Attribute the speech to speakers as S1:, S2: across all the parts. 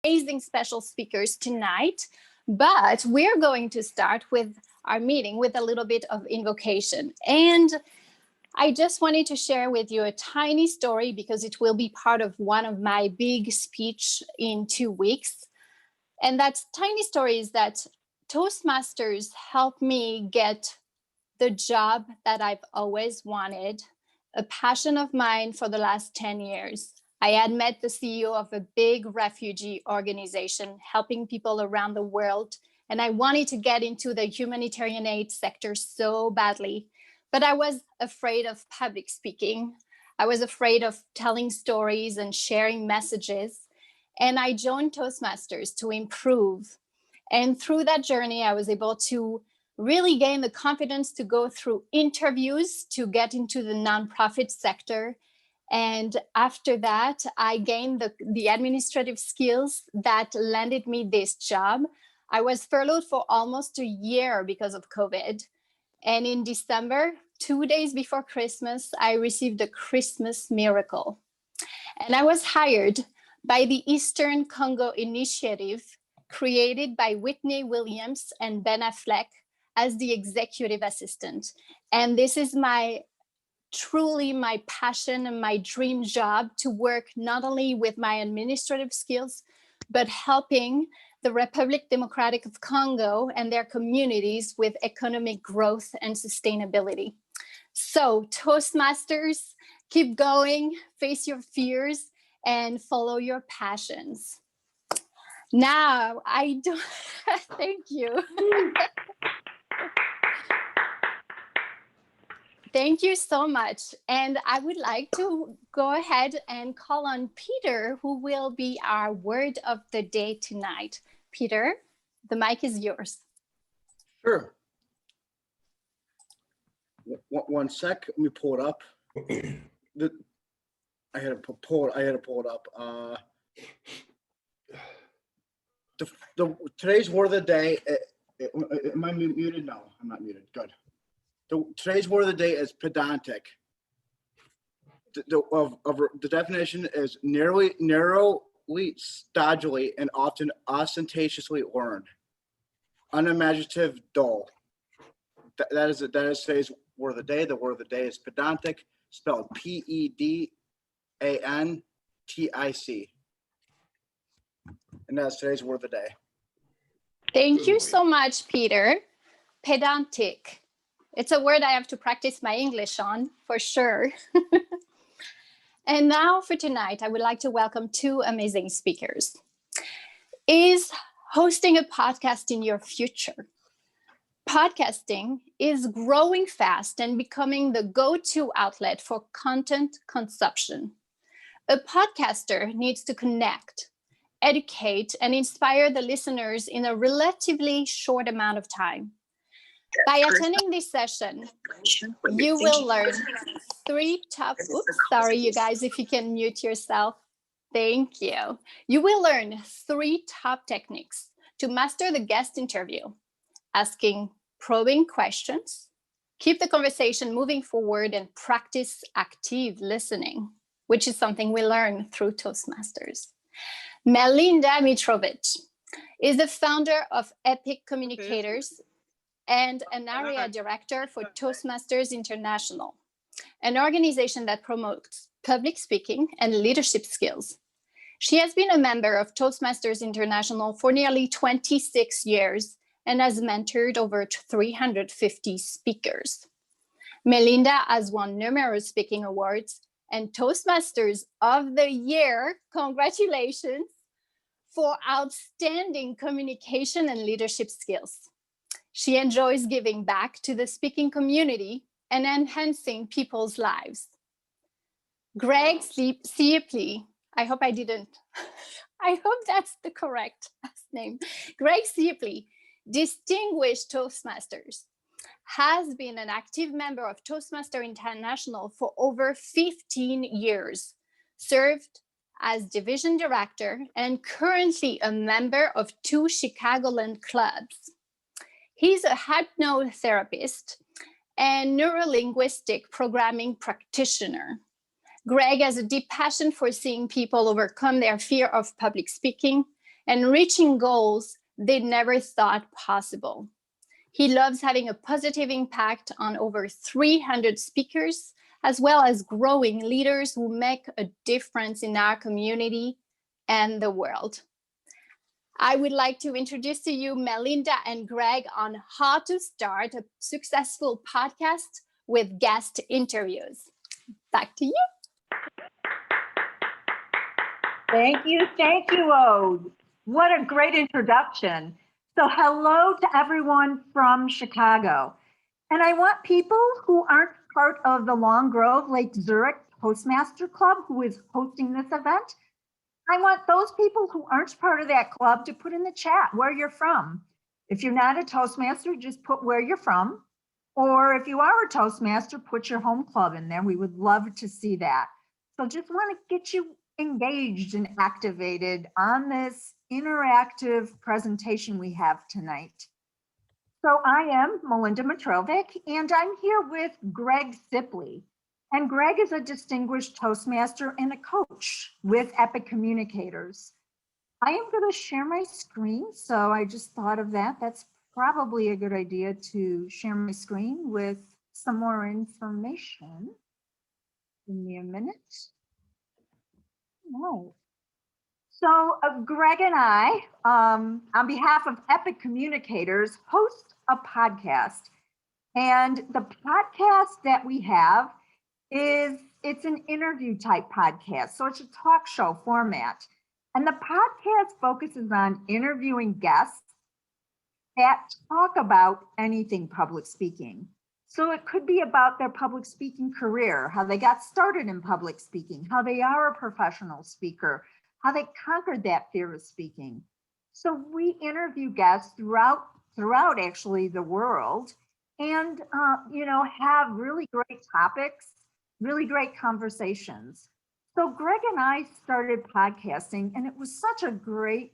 S1: amazing special speakers tonight, but we're going to start with our meeting with a little bit of invocation. And I just wanted to share with you a tiny story because it will be part of one of my big speech in 2 weeks. And that tiny story is that Toastmasters helped me get the job that I've always wanted, a passion of mine for the last 10 years. I had met the CEO of a big refugee organization helping people around the world, and I wanted to get into the humanitarian aid sector so badly. But I was afraid of public speaking. I was afraid of telling stories and sharing messages. And I joined Toastmasters to improve. And through that journey, I was able to really gain the confidence to go through interviews to get into the nonprofit sector. And after that, I gained the administrative skills that landed me this job. I was furloughed for almost a year because of COVID. And in December, 2 days before Christmas, I received a Christmas miracle. And I was hired by the Eastern Congo Initiative, created by Whitney Williams and Ben Affleck, as the executive assistant. And this is truly my passion and my dream job, to work not only with my administrative skills, but helping the Republic Democratic of Congo and their communities with economic growth and sustainability. So Toastmasters, keep going, face your fears, and follow your passions. Now, thank you. Thank you so much. And I would like to go ahead and call on Peter, who will be our word of the day tonight. Peter, the mic is yours.
S2: Sure. One sec, let me pull it up. I had to pull it up. Today's word of the day. Am I muted? No, I'm not muted. Good. Today's word of the day is pedantic. The definition is narrowly, stodgily, and often ostentatiously learned. Unimaginative, dull. That is today's word of the day. The word of the day is pedantic, spelled P-E-D-A-N-T-I-C. And that's today's word of the day.
S1: Thank you so much, Peter. Pedantic. It's a word I have to practice my English on, for sure. And now for tonight, I would like to welcome 2 amazing speakers. Is hosting a podcast in your future? Podcasting is growing fast and becoming the go-to outlet for content consumption. A podcaster needs to connect, educate, and inspire the listeners in a relatively short amount of time. By attending this session, you will learn 3 top, sorry you guys, if you can mute yourself. Thank you. You will learn 3 top techniques to master the guest interview: asking probing questions, keep the conversation moving forward, and practice active listening, which is something we learn through Toastmasters. Melinda Mitrovic is the founder of Epic Communicators and an area director for Toastmasters International, an organization that promotes public speaking and leadership skills. She has been a member of Toastmasters International for nearly 26 years and has mentored over 350 speakers. Melinda has won numerous speaking awards and Toastmasters of the Year, congratulations, for outstanding communication and leadership skills. She enjoys giving back to the speaking community and enhancing people's lives. Greg Cieply, I hope that's the correct last name. Greg Cieply, distinguished Toastmasters, has been an active member of Toastmasters International for over 15 years, served as division director, and currently a member of 2 Chicagoland clubs. He's a hypnotherapist and neurolinguistic programming practitioner. Greg has a deep passion for seeing people overcome their fear of public speaking and reaching goals they never thought possible. He loves having a positive impact on over 300 speakers, as well as growing leaders who make a difference in our community and the world. I would like to introduce to you Melinda and Greg on how to start a successful podcast with guest interviews. Back to you.
S3: Thank you, Ode. What a great introduction. So hello to everyone from Chicago. And I want people who aren't part of the Long Grove Lake Zurich Toastmaster Club, who is hosting this event, I want those people who aren't part of that club to put in the chat where you're from. If you're not a Toastmaster, just put where you're from. Or if you are a Toastmaster, put your home club in there. We would love to see that. So just want to get you engaged and activated on this interactive presentation we have tonight. So I am Melinda Mitrovic, and I'm here with Greg Cieply. And Greg is a distinguished Toastmaster and a coach with Epic Communicators. I am going to share my screen, so I just thought of that. That's probably a good idea to share my screen with some more information. Give me a minute. All right. So Greg and I, on behalf of Epic Communicators, host a podcast. And the podcast that we have it's an interview type podcast. So it's a talk show format. And the podcast focuses on interviewing guests that talk about anything public speaking. So it could be about their public speaking career, how they got started in public speaking, how they are a professional speaker, how they conquered that fear of speaking. So we interview guests throughout actually the world, and have really great topics, really great conversations. So Greg and I started podcasting, and it was such a great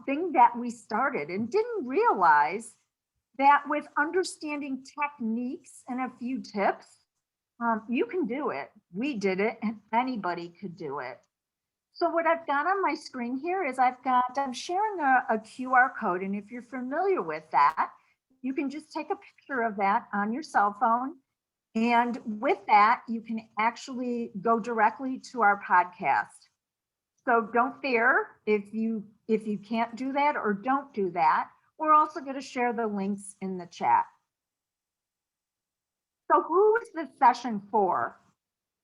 S3: thing that we started, and didn't realize that with understanding techniques and a few tips, you can do it. We did it, and anybody could do it. So what I've got on my screen here is I'm sharing a QR code. And if you're familiar with that, you can just take a picture of that on your cell phone. And with that, you can actually go directly to our podcast. So don't fear if you can't do that or don't do that. We're also going to share the links in the chat. So who is this session for?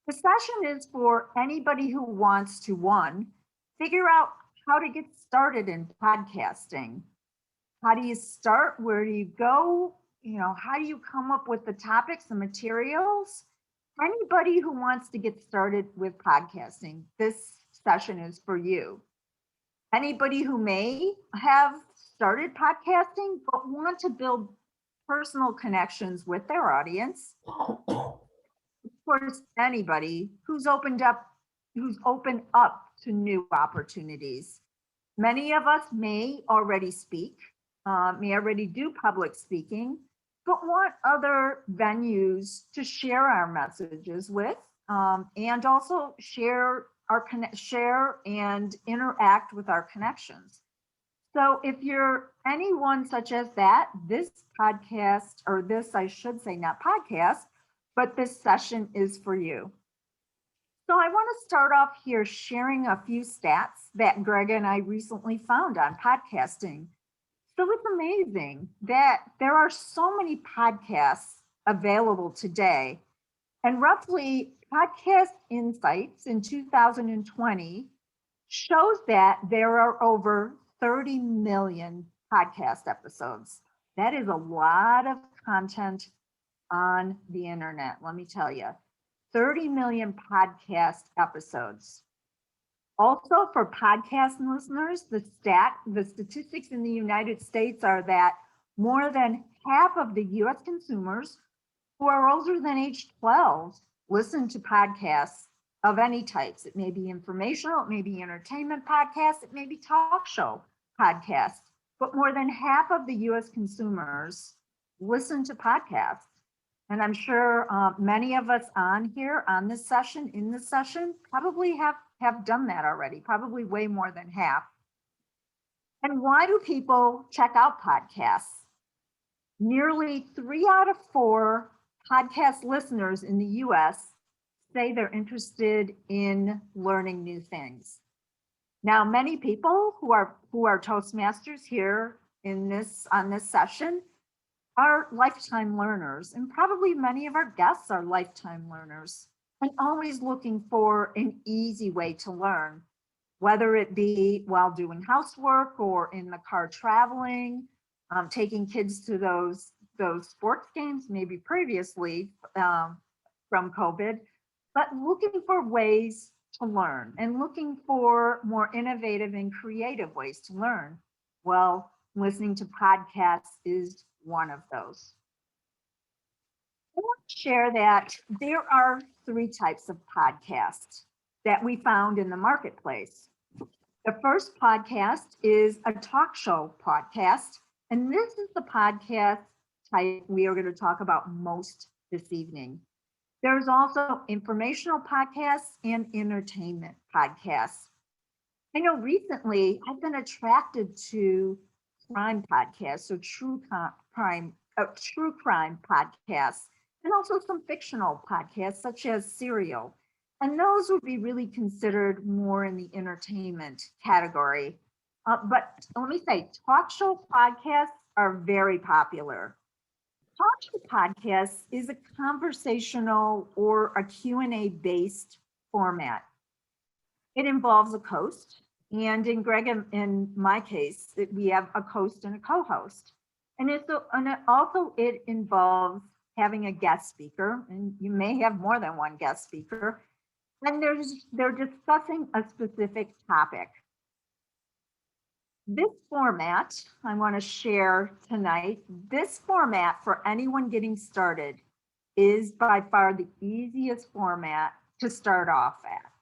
S3: The session is for anybody who wants to, one, figure out how to get started in podcasting. How do you start? Where do you go? How do you come up with the topics, the materials? Anybody who wants to get started with podcasting, this session is for you. Anybody who may have started podcasting but want to build personal connections with their audience. Of course, anybody who's open up to new opportunities. Many of us may already speak, may already do public speaking, but want other venues to share our messages with, and also share and interact with our connections. So if you're anyone such as that, this podcast, or this, I should say, not podcast, but this session is for you. So I want to start off here sharing a few stats that Greg and I recently found on podcasting. So it's amazing that there are so many podcasts available today. And roughly Podcast Insights in 2020 shows that there are over 30 million podcast episodes. That is a lot of content on the internet, let me tell you. 30 million podcast episodes. Also, for podcast listeners, the statistics in the United States are that more than half of the US consumers who are older than age 12 listen to podcasts of any types. It may be informational, it may be entertainment podcasts, it may be talk show podcasts, but more than half of the US consumers listen to podcasts. And I'm sure many of us on here in this session, probably have done that already, probably way more than half. And why do people check out podcasts? Nearly 3 out of 4 podcast listeners in the US say they're interested in learning new things. Now, many people who are Toastmasters here on this session are lifetime learners, and probably many of our guests are lifetime learners, and always looking for an easy way to learn, whether it be while doing housework or in the car traveling, taking kids to those sports games, maybe previously from COVID, but looking for ways to learn and looking for more innovative and creative ways to learn. Well, listening to podcasts is one of those. I want to share that there are 3 types of podcasts that we found in the marketplace. The first podcast is a talk show podcast, and this is the podcast type we are going to talk about most this evening. There's also informational podcasts and entertainment podcasts. I know recently I've been attracted to crime podcasts, so true crime podcasts, and also some fictional podcasts such as Serial. And those would be really considered more in the entertainment category. But let me say, talk show podcasts are very popular. Talk show podcasts is a conversational or a Q&A based format. It involves a host, and in Greg and in my case, we have a host and a co-host. And it involves having a guest speaker, and you may have more than one guest speaker, and they're discussing a specific topic. This format I want to share tonight, this format for anyone getting started is by far the easiest format to start off at.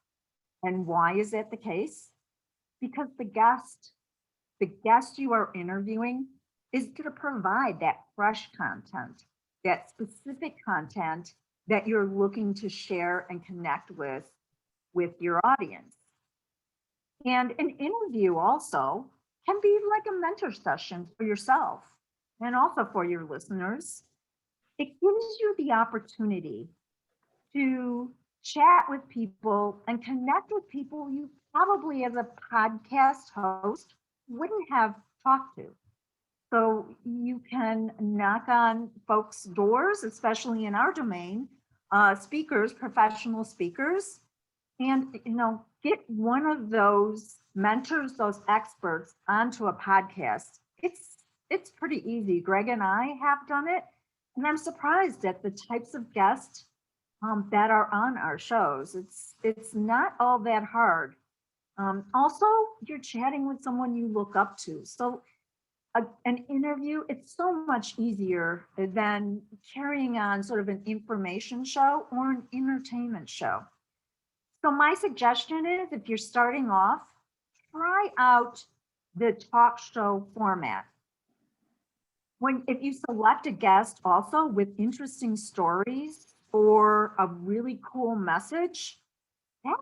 S3: And why is that the case? Because the guest you are interviewing is going to provide that fresh content, that specific content that you're looking to share and connect with your audience. And an interview also can be like a mentor session for yourself and also for your listeners. It gives you the opportunity to chat with people and connect with people you probably as a podcast host wouldn't have talked to. So you can knock on folks' doors, especially in our domain, speakers, professional speakers, and get one of those mentors, those experts onto a podcast. It's pretty easy. Greg and I have done it, and I'm surprised at the types of guests that are on our shows. It's not all that hard. Also, you're chatting with someone you look up to. So an interview, it's so much easier than carrying on sort of an information show or an entertainment show. So my suggestion is, if you're starting off, try out the talk show format. If you select a guest also with interesting stories or a really cool message, that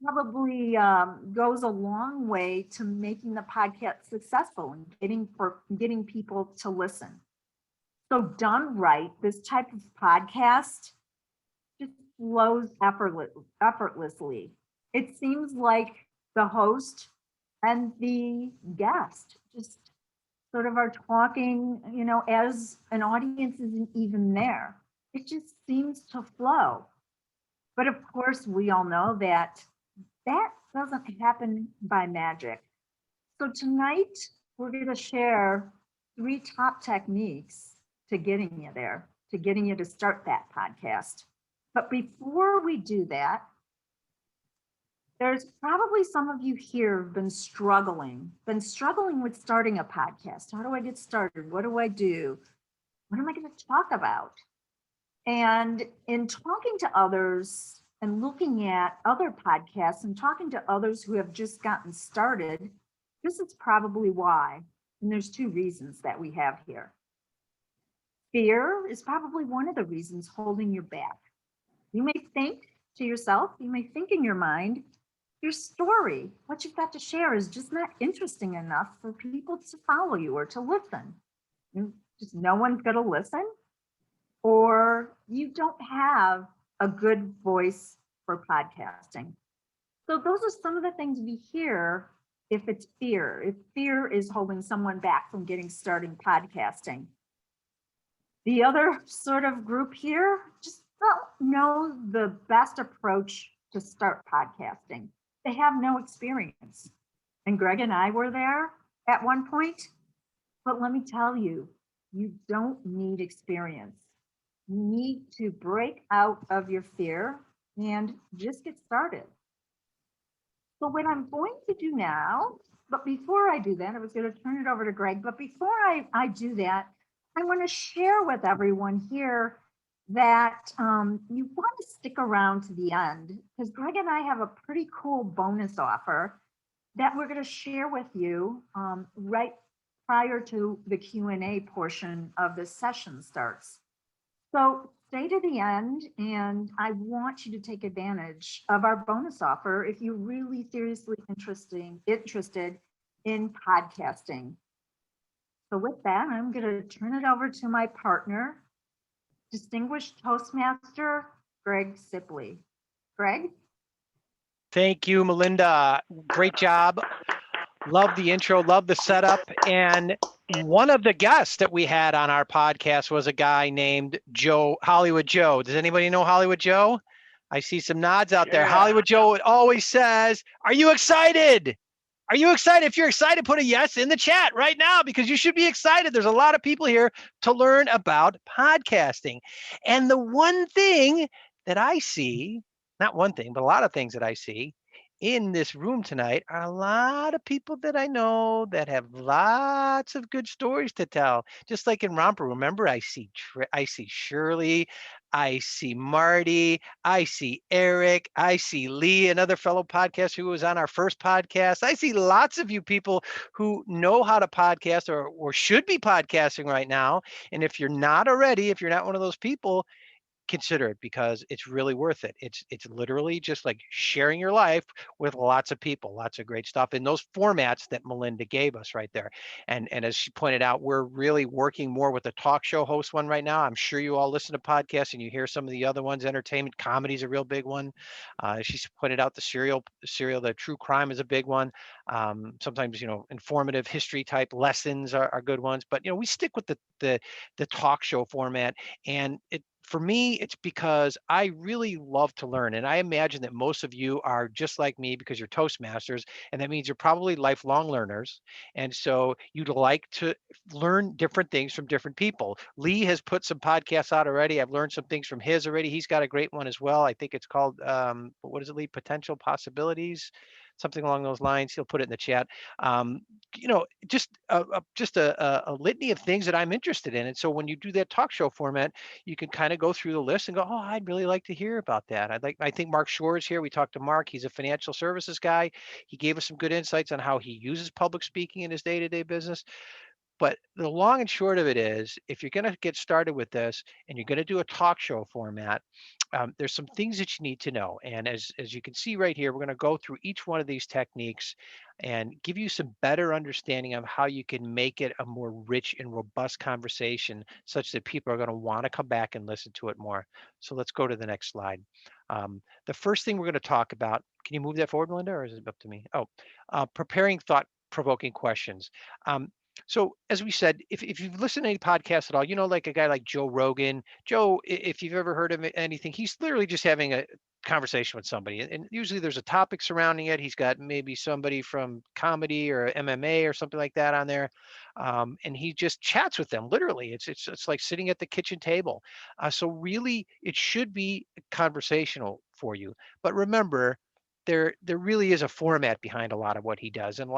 S3: probably goes a long way to making the podcast successful and getting people to listen. So done right, this type of podcast just flows effortlessly. It seems like the host and the guest just sort of are talking, as an audience isn't even there. It just seems to flow. But of course, we all know that doesn't happen by magic. So tonight, we're going to share 3 top techniques to getting you there, to getting you to start that podcast. But before we do that, there's probably some of you here have been struggling with starting a podcast. How do I get started? What do I do? What am I going to talk about? And in talking to others and looking at other podcasts and talking to others who have just gotten started, this is probably why. And there's 2 reasons that we have here. Fear is probably one of the reasons holding you back. You may think to yourself, you may think in your mind, your story, what you've got to share is just not interesting enough for people to follow you or to listen. Just no one's going to listen, or you don't have a good voice for podcasting. So those are some of the things we hear if it's fear, if fear is holding someone back from getting started podcasting. The other sort of group here just don't know the best approach to start podcasting. They have no experience. And Greg and I were there at one point, but let me tell you, you don't need experience. You need to break out of your fear and just get started. So what I'm going to do now, but before I do that, I was going to turn it over to Greg, but before I do that, I want to share with everyone here that you want to stick around to the end, because Greg and I have a pretty cool bonus offer that we're going to share with you right prior to the Q&A portion of this session starts. So stay to the end, and I want you to take advantage of our bonus offer if you're really seriously interested in podcasting. So with that, I'm going to turn it over to my partner, distinguished Toastmaster, Greg Cieply. Greg?
S4: Thank you, Melinda. Great job. Love the intro, love the setup. And one of the guests that we had on our podcast was a guy named Hollywood Joe. Does anybody know Hollywood Joe? I see some nods out there. Hollywood Joe always says, "Are you excited? Are you excited? If you're excited, put a yes in the chat right now, because you should be excited. There's a lot of people here to learn about podcasting." And the one thing that I see, not one thing, but a lot of things that I see in this room tonight are a lot of people that I know that have lots of good stories to tell. Just like in Romper, remember, I see Shirley, I see Marty, I see Eric, I see Lee, another fellow podcaster who was on our first podcast. I see lots of you people who know how to podcast or should be podcasting right now. And if you're not already, if you're not one of those people, consider it, because it's really worth it. It's literally just like sharing your life with lots of people, lots of great stuff in those formats that Melinda gave us right there. And as she pointed out, we're really working more with the talk show host one right now. I'm sure you all listen to podcasts and you hear some of the other ones. Entertainment comedy is a real big one. She pointed out the serial, the true crime is a big one. Sometimes, informative history type lessons are good ones, but we stick with the talk show format. And for me, it's because I really love to learn. And I imagine that most of you are just like me, because you're Toastmasters. And that means you're probably lifelong learners. And so you'd like to learn different things from different people. Lee has put some podcasts out already. I've learned some things from his already. He's got a great one as well. I think it's called, what is it, Lee? Potential Possibilities, something along those lines. He'll put it in the chat. Just a litany of things that I'm interested in. And so when you do that talk show format, you can kind of go through the list and go, oh, I'd really like to hear about that. I think Mark Shore is here. We talked to Mark. He's a financial services guy. He gave us some good insights on how he uses public speaking in his day-to-day business. But the long and short of it is, if you're going to get started with this and you're going to do a talk show format, there's some things that you need to know. And as you can see right here, we're going to go through each one of these techniques and give you some better understanding of how you can make it a more rich and robust conversation, such that people are going to want to come back and listen to it more. So let's go to the next slide. The first thing we're going to talk about, can you move that forward, Melinda, or is it up to me? Preparing thought-provoking questions. So as we said, if you've listened to any podcasts at all, like a guy like Joe Rogan. Joe, if you've ever heard of anything, he's literally just having a conversation with somebody. And usually there's a topic surrounding it. He's got maybe somebody from comedy or MMA or something like that on there. And he just chats with them. Literally, it's like sitting at the kitchen table. So really, it should be conversational for you. But remember, there really is a format behind a lot of what he does, and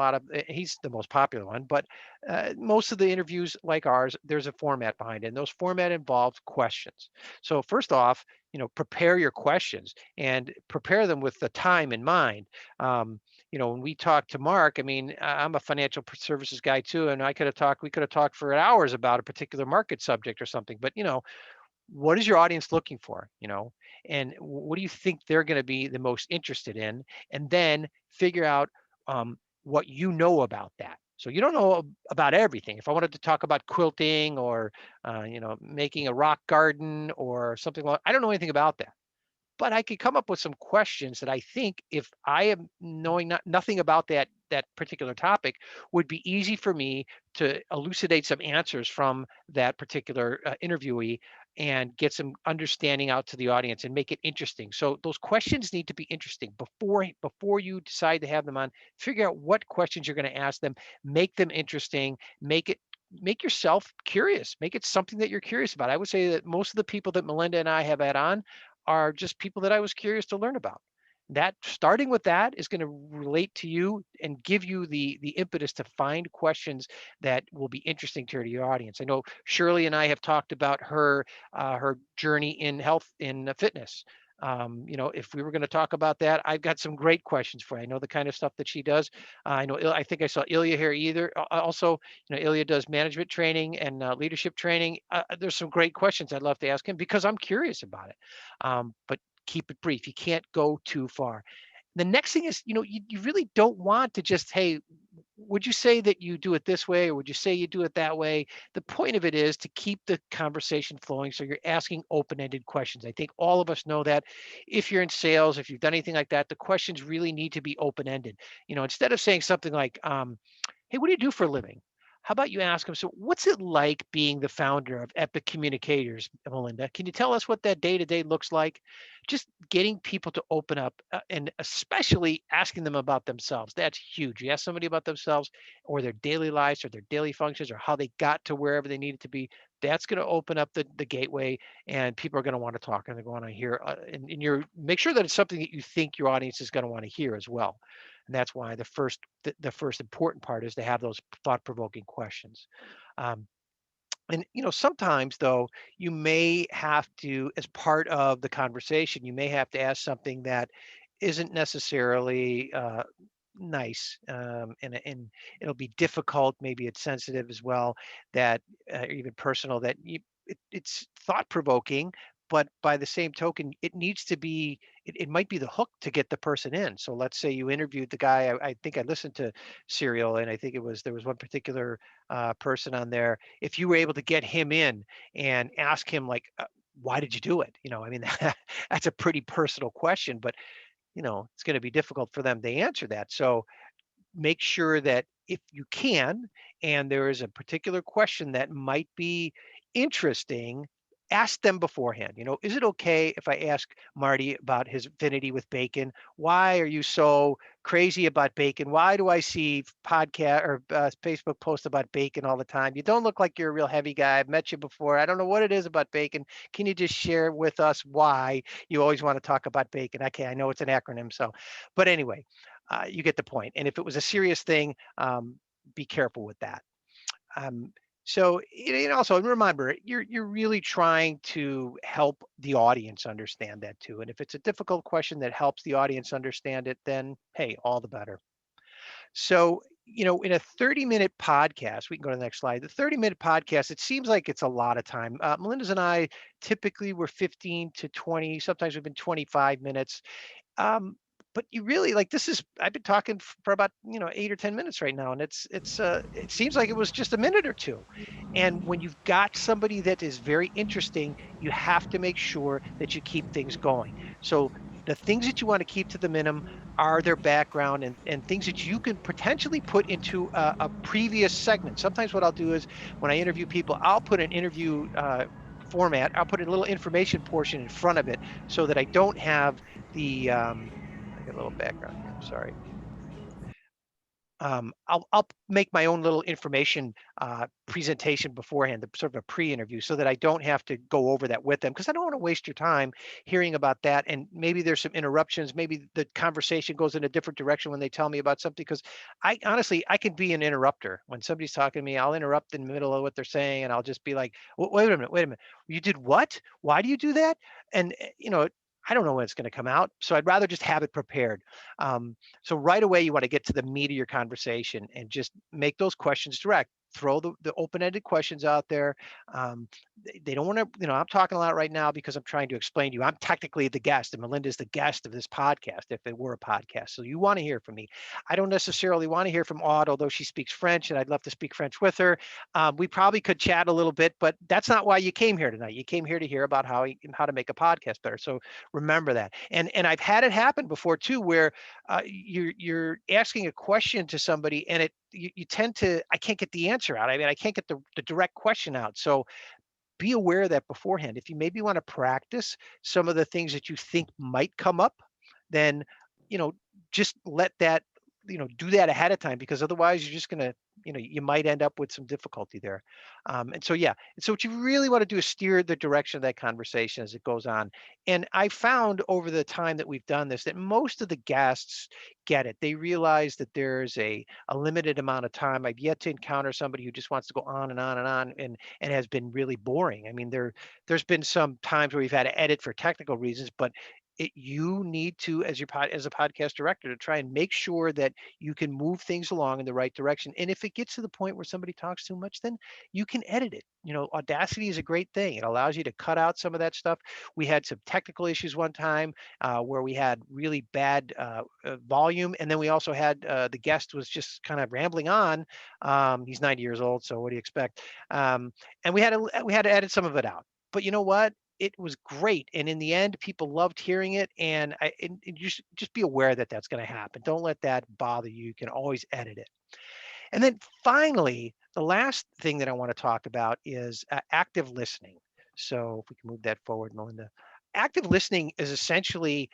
S4: he's the most popular one, but most of the interviews like ours, there's a format behind it, and those format involves questions. So first off, prepare your questions and prepare them with the time in mind. When we talked to Mark, I'm a financial services guy too, and we could have talked for hours about a particular market subject or something, but what is your audience looking for? and what do you think they're going to be the most interested in, and then figure out what you know about that. So you don't know about everything. If I wanted to talk about quilting or making a rock garden or something like, I don't know anything about that, but I could come up with some questions that I think, if I am knowing nothing about that particular topic, would be easy for me to elucidate some answers from that particular interviewee and get some understanding out to the audience and make it interesting. So those questions need to be interesting before you decide to have them on. Figure out what questions you're going to ask them, make them interesting, make yourself curious, make it something that you're curious about. I would say that most of the people that Melinda and I have had on are just people that I was curious to learn about. That, starting with that, is going to relate to you and give you the impetus to find questions that will be interesting to your audience. I know Shirley and I have talked about her journey in health, in fitness. If we were going to talk about that, I've got some great questions for you. I know the kind of stuff that she does. I think I saw Ilya here either. Also, Ilya does management training and leadership training. There's some great questions I'd love to ask him because I'm curious about it. But keep it brief. You can't go too far. The next thing is, you really don't want to just, hey, would you say that you do it this way, or would you say you do it that way? The point of it is to keep the conversation flowing. So you're asking open-ended questions. I think all of us know that if you're in sales, if you've done anything like that, the questions really need to be open-ended. Instead of saying something like, hey, what do you do for a living? How about you ask them, so what's it like being the founder of Epic Communicators, Melinda? Can you tell us what that day-to-day looks like? Just getting people to open up, and especially asking them about themselves. That's huge. You ask somebody about themselves or their daily lives or their daily functions or how they got to wherever they needed to be. That's going to open up the gateway, and people are going to want to talk, and they're going to hear. And make sure that it's something that you think your audience is going to want to hear as well. And that's why the first important part is to have those thought-provoking questions. Um, and sometimes though, you may have to, as part of the conversation, you may have to ask something that isn't necessarily nice, and it'll be difficult. Maybe it's sensitive as well, that even personal. That it's thought provoking, but by the same token, it needs to be. It might be the hook to get the person in. So let's say you interviewed the guy. I think I listened to Serial, and I think there was one particular person on there. If you were able to get him in and ask him like, why did you do it? I mean, that's a pretty personal question, but it's going to be difficult for them to answer that. So make sure that if you can, and there is a particular question that might be interesting, ask them beforehand. Is it okay if I ask Marty about his affinity with bacon? Why are you so crazy about bacon? Why do I see podcast or Facebook posts about bacon all the time? You don't look like you're a real heavy guy. I've met you before. I don't know what it is about bacon. Can you just share with us why you always want to talk about bacon? Okay, I know it's an acronym, but anyway, you get the point. And if it was a serious thing, be careful with that. So, also remember, you're really trying to help the audience understand that too. And if it's a difficult question that helps the audience understand it, then hey, all the better. So, in a 30-minute podcast, we can go to the next slide. The 30-minute podcast, it seems like it's a lot of time. Melinda's and I typically were 15 to 20, sometimes we've been 25 minutes. But you really, like, I've been talking for about 8 or 10 minutes right now, and it seems like it was just a minute or two. And when you've got somebody that is very interesting, you have to make sure that you keep things going. So the things that you want to keep to the minimum are their background, and things that you can potentially put into a previous segment. Sometimes what I'll do is, when I interview people, I'll put an interview format, I'll put a little information portion in front of it, so that I don't have the I got a little background here. I'm sorry. I'll make my own little information presentation beforehand, sort of a pre-interview, so that I don't have to go over that with them, because I don't want to waste your time hearing about that. And maybe there's some interruptions. Maybe the conversation goes in a different direction when they tell me about something, because I can be an interrupter. When somebody's talking to me, I'll interrupt in the middle of what they're saying, and I'll just be like, wait a minute. You did what? Why do you do that? And, I don't know when it's going to come out. So I'd rather just have it prepared. So right away, you want to get to the meat of your conversation and just make those questions direct. throw the open-ended questions out there. They don't want to, I'm talking a lot right now because I'm trying to explain to you, I'm technically the guest and Melinda's the guest of this podcast, if it were a podcast. So you want to hear from me. I don't necessarily want to hear from Aude, although she speaks French and I'd love to speak French with her. We probably could chat a little bit, but that's not why you came here tonight. You came here to hear about how to make a podcast better. So remember that. And I've had it happen before too, where you're asking a question to somebody and you tend to, I can't get the answer out. I mean, I can't get the direct question out. So be aware of that beforehand. If you maybe want to practice some of the things that you think might come up, then, just let that, do that ahead of time, because otherwise you're just going to, you might end up with some difficulty there. And so, yeah. And so what you really want to do is steer the direction of that conversation as it goes on. And I found over the time that we've done this, that most of the guests get it. They realize that there's a limited amount of time. I've yet to encounter somebody who just wants to go on and on and on and has been really boring. I mean, there's been some times where we've had to edit for technical reasons, but you need to, as as a podcast director, to try and make sure that you can move things along in the right direction. And if it gets to the point where somebody talks too much, then you can edit it. Audacity is a great thing. It allows you to cut out some of that stuff. We had some technical issues one time where we had really bad volume, and then we also had the guest was just kind of rambling on. He's 90 years old, so what do you expect? And we had to edit some of it out. But you know what? It was great, and in the end, people loved hearing it. And you just be aware that that's going to happen. Don't let that bother you. You can always edit it. And then finally, the last thing that I want to talk about is active listening. So if we can move that forward, Melinda. Active listening is essentially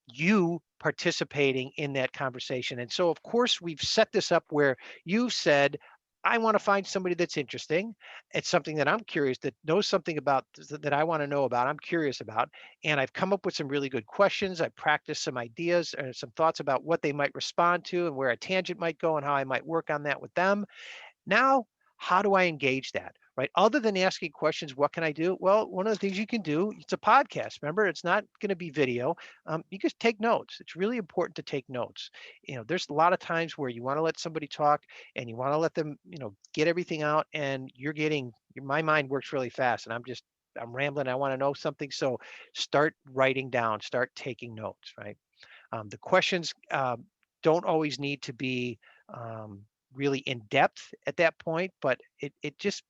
S4: you participating in that conversation. And so, of course, we've set this up where you said, I want to find somebody that's interesting. It's something that I'm curious, that knows something about, that I want to know about, I'm curious about. And I've come up with some really good questions. I practiced some ideas or some thoughts about what they might respond to and where a tangent might go and how I might work on that with them. Now, how do I engage that? Right? Other than asking questions, what can I do? Well, one of the things you can do, it's a podcast. Remember, it's not going to be video. You just take notes. It's really important to take notes. There's a lot of times where you want to let somebody talk and you want to let them, get everything out, and my mind works really fast, and I'm rambling. I want to know something. So start writing down, start taking notes, right? The questions don't always need to be really in depth at that point, but it just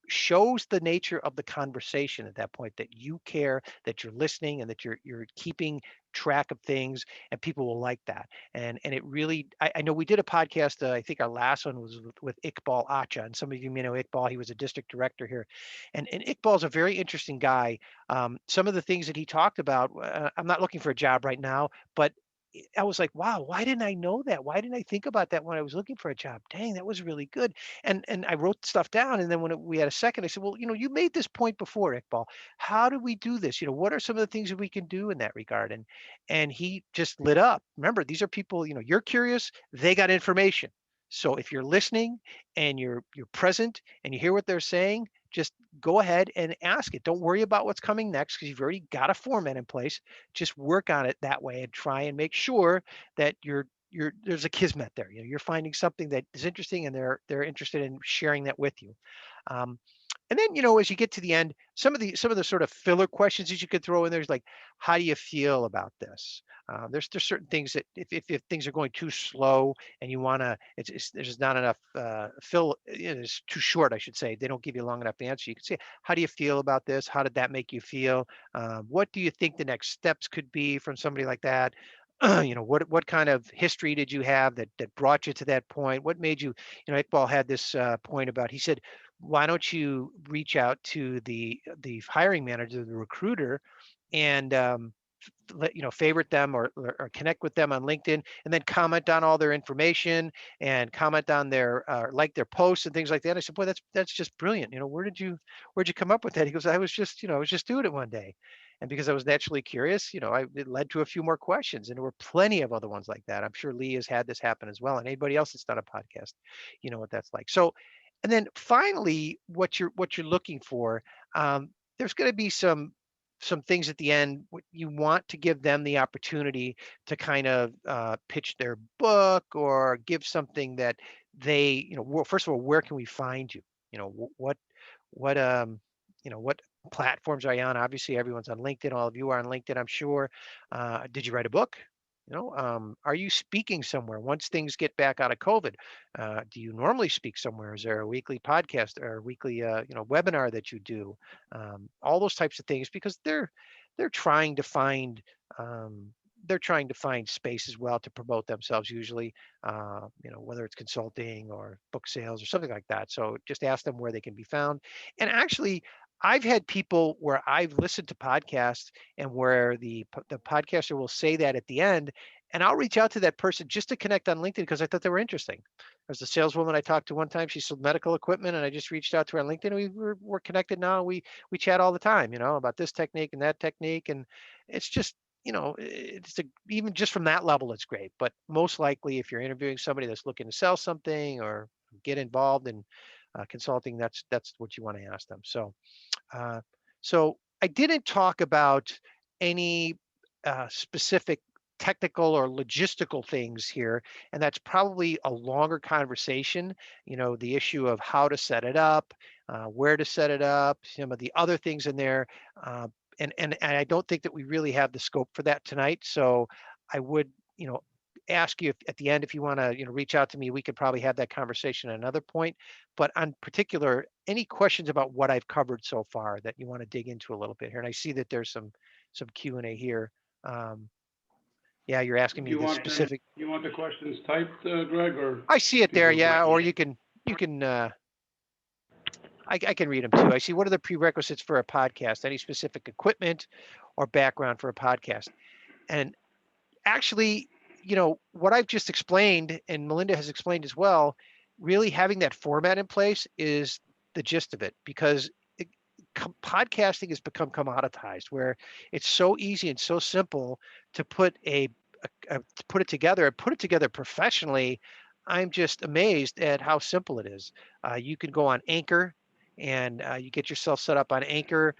S4: shows the nature of the conversation at that point, that you care, that you're listening, and that you're keeping track of things, and people will like that. And it really, I know we did a podcast, I think our last one was with Iqbal Acha, and some of you may know Iqbal. He was a district director here, and Iqbal's a very interesting guy. Some of the things that he talked about, I'm not looking for a job right now, but I was like, wow, why didn't I know that? Why didn't I think about that when I was looking for a job? Dang, that was really good. And I wrote stuff down. And then when we had a second, I said, well, you made this point before, Iqbal. How do we do this? What are some of the things that we can do in that regard? And he just lit up. Remember, these are people, you're curious, they got information. So if you're listening and you're present and you hear what they're saying, just go ahead and ask it. Don't worry about what's coming next, because you've already got a format in place. Just work on it that way and try and make sure that there's a kismet there. You're finding something that is interesting, and they're interested in sharing that with you. And then, as you get to the end, some of the sort of filler questions that you could throw in there is like, how do you feel about this? There's certain things that if things are going too slow and you want to, there's not enough it's too short, I should say. They don't give you a long enough answer. You can say, how do you feel about this? How did that make you feel? What do you think the next steps could be from somebody like that? What kind of history did you have that brought you to that point? What made you, Iqbal had this point about, he said, why don't you reach out to the hiring manager, the recruiter, and favorite them or connect with them on LinkedIn, and then comment on all their information and comment on their like their posts and things like that. I said, boy, that's just brilliant. Where'd you come up with that? He goes, I was just doing it one day. And because I was naturally curious, it led to a few more questions, and there were plenty of other ones like that. I'm sure Lee has had this happen as well, and anybody else that's done a podcast, what that's like. So, and then finally, what you're looking for, there's going to be some things at the end. You want to give them the opportunity to kind of pitch their book or give something that they, well, first of all, where can we find you? What what platforms are you on? Obviously, everyone's on LinkedIn. All of you are on LinkedIn, I'm sure. Did you write a book? Are you speaking somewhere once things get back out of COVID? Do you normally speak somewhere? Is there a weekly podcast or a weekly, webinar that you do? All those types of things, because they're trying to find um, they're trying to find space as well to promote themselves. Usually, whether it's consulting or book sales or something like that. So just ask them where they can be found. And actually, I've had people where I've listened to podcasts and where the podcaster will say that at the end, and I'll reach out to that person just to connect on LinkedIn because I thought they were interesting. There's a saleswoman I talked to one time. She sold medical equipment, and I just reached out to her on LinkedIn. We're connected now. We chat all the time, about this technique and that technique, and it's just even just from that level, it's great. But most likely, if you're interviewing somebody that's looking to sell something or get involved in consulting, that's what you want to ask them. Uh, so I didn't talk about any specific technical or logistical things here, and that's probably a longer conversation. The issue of how to set it up, where to set it up, some of the other things in there. And I don't think that we really have the scope for that tonight. So I would, ask you if, at the end, if you want to, reach out to me, we could probably have that conversation at another point. But on particular, any questions about what I've covered so far that you want to dig into a little bit here? And I see that there's some Q&A here. Yeah, you're asking
S5: Do
S4: me
S5: you
S4: the
S5: want them,
S4: specific.
S5: you want the questions typed, Greg, or
S4: I see it
S5: can
S4: there,
S5: go
S4: yeah. Or
S5: directly?
S4: you can. I can read them too. I see. What are the prerequisites for a podcast? Any specific equipment or background for a podcast? And actually, what I've just explained, and Melinda has explained as well, really having that format in place is the gist of it, because podcasting has become commoditized, where it's so easy and so simple to put it together and put it together professionally. I'm just amazed at how simple it is. You can go on Anchor, and you get yourself set up on Anchor.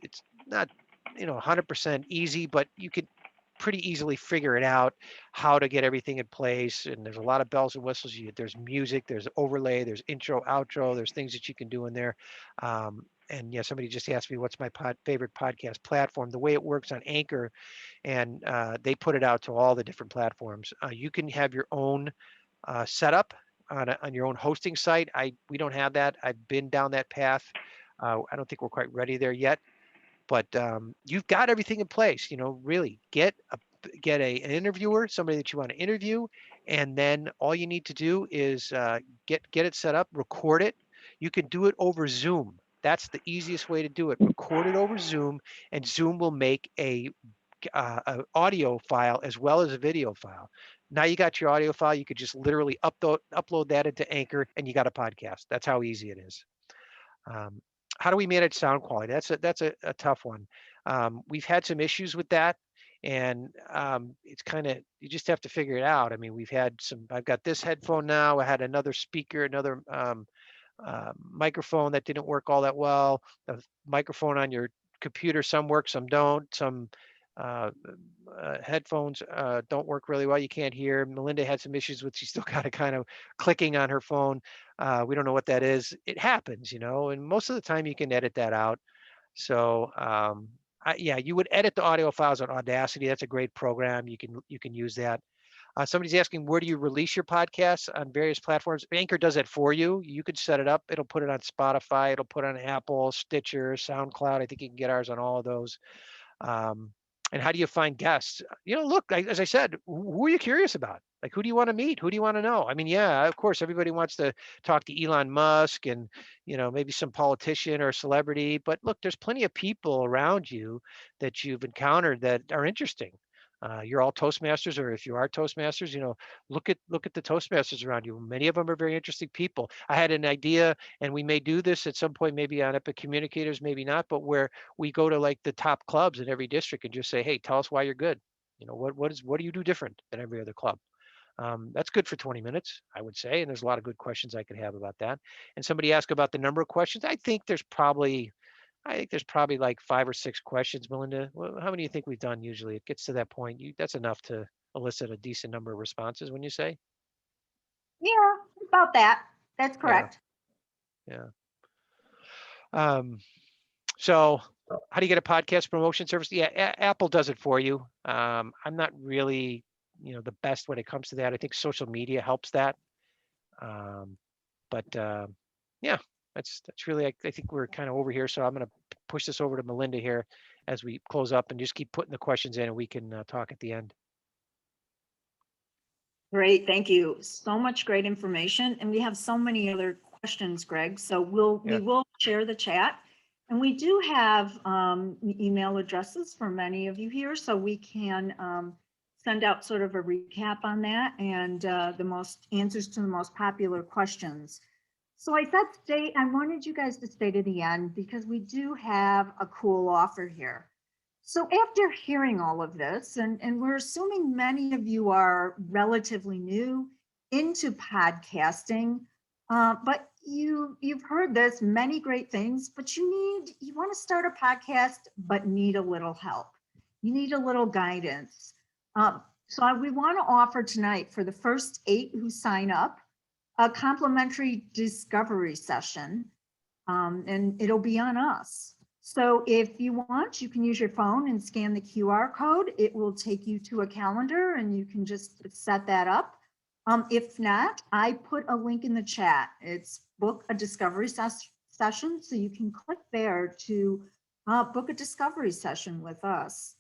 S4: It's not 100% easy, but you can pretty easily figure it out how to get everything in place. And there's a lot of bells and whistles. There's music, there's overlay, there's intro, outro, there's things that you can do in there. And yeah, somebody just asked me what's my favorite podcast platform. The way it works on Anchor, and they put it out to all the different platforms. You can have your own setup on your own hosting site. We don't have that. I've been down that path. I don't think we're quite ready there yet, but you've got everything in place. Really get an interviewer, somebody that you want to interview, and then all you need to do is get it set up, record it. You can do it over Zoom. That's the easiest way to do it. Record it over Zoom, and Zoom will make a audio file as well as a video file. Now you got your audio file. You could just literally upload that into Anchor, and you got a podcast. That's how easy it is. How do we manage sound quality? That's a tough one. We've had some issues with that, and it's kind of, you just have to figure it out. I mean, I've got this headphone now. I had another speaker, another microphone that didn't work all that well. The microphone on your computer, some work, some don't. Some uh, headphones don't work really well. You can't hear. Melinda had some issues with, she still got it kind of clicking on her phone. We don't know what that is. It happens, and most of the time you can edit that out. So yeah, you would edit the audio files on Audacity. That's a great program. You can use that. Somebody's asking, where do you release your podcasts on various platforms? Anchor does it for you. You could set it up. It'll put it on Spotify. It'll put it on Apple, Stitcher, SoundCloud. I think you can get ours on all of those. Um, and how do you find guests? Look, as I said, who are you curious about? Like, who do you want to meet? Who do you want to know? I mean, yeah, of course, everybody wants to talk to Elon Musk and, maybe some politician or celebrity. But look, there's plenty of people around you that you've encountered that are interesting. You're all Toastmasters, or if you are Toastmasters, look at the Toastmasters around you. Many of them are very interesting people. I had an idea, and we may do this at some point, maybe on Epic Communicators, maybe not, but where we go to like the top clubs in every district and just say, hey, tell us why you're good. What do you do different than every other club? That's good for 20 minutes, I would say. And there's a lot of good questions I could have about that. And somebody asked about the number of questions. I think there's probably like 5 or 6 questions, Melinda. How many do you think we've done usually? It gets to that point. That's enough to elicit a decent number of responses, wouldn't you say?
S3: Yeah, about that. That's correct.
S4: So how do you get a podcast promotion service? Yeah, Apple does it for you. I'm not really, the best when it comes to that. I think social media helps that. Yeah, that's really, I think we're kind of over here. So I'm going to push this over to Melinda here as we close up, and just keep putting the questions in, and we can talk at the end.
S3: Great, thank you. So much great information, and we have so many other questions, Greg. So we will share the chat, and we do have email addresses for many of you here, so we can send out sort of a recap on that and the most answers to the most popular questions. So I thought today I wanted you guys to stay to the end because we do have a cool offer here. So after hearing all of this, and we're assuming many of you are relatively new into podcasting, but you've heard this, many great things, but you want to start a podcast, but need a little help. You need a little guidance. So we want to offer tonight for the first 8 who sign up, a complimentary discovery session, and it'll be on us. So if you want, you can use your phone and scan the QR code. It will take you to a calendar and you can just set that up. If not, I put a link in the chat. It's book a discovery session. So you can click there to book a discovery session with us.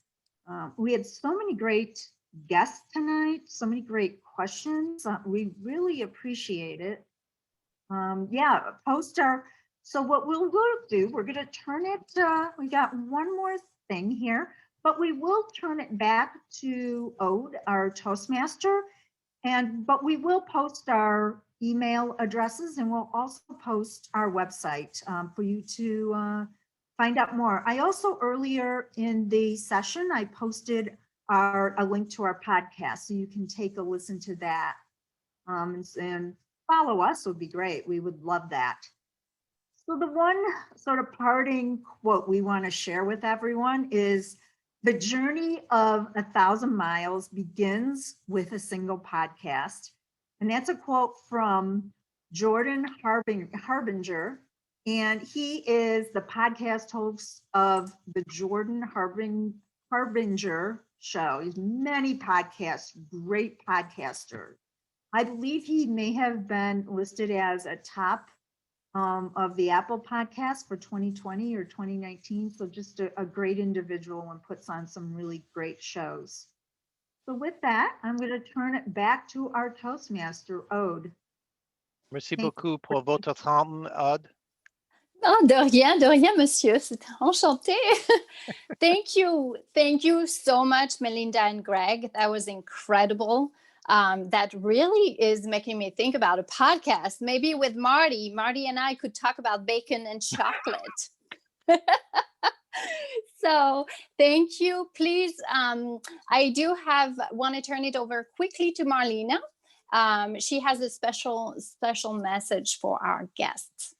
S3: We had so many great guests tonight, so many great questions. We really appreciate it. So what we'll do, we're going to turn it, we got one more thing here, but we will turn it back to Ode, our Toastmaster, but we will post our email addresses, and we'll also post our website for you to find out more. I also, earlier in the session, I posted a link to our podcast, so you can take a listen to that. And follow us would be great. We would love that. So the one sort of parting quote we want to share with everyone is, the journey of 1,000 miles begins with a single podcast. And that's a quote from Jordan Harbinger. And he is the podcast host of the Jordan Harbinger show. He's many podcasts, great podcaster. I believe he may have been listed as a top of the Apple podcast for 2020 or 2019. So just a great individual and puts on some really great shows. So with that, I'm going to turn it back to our Toastmaster, Ode.
S4: Merci beaucoup pour votre temps, Ode.
S1: Oh, de rien, monsieur. C'est enchanté. Thank you so much, Melinda and Greg. That was incredible. That really is making me think about a podcast. Maybe with Marty and I could talk about bacon and chocolate. So thank you. Please, I do want to turn it over quickly to Marlena. She has a special message for our guests.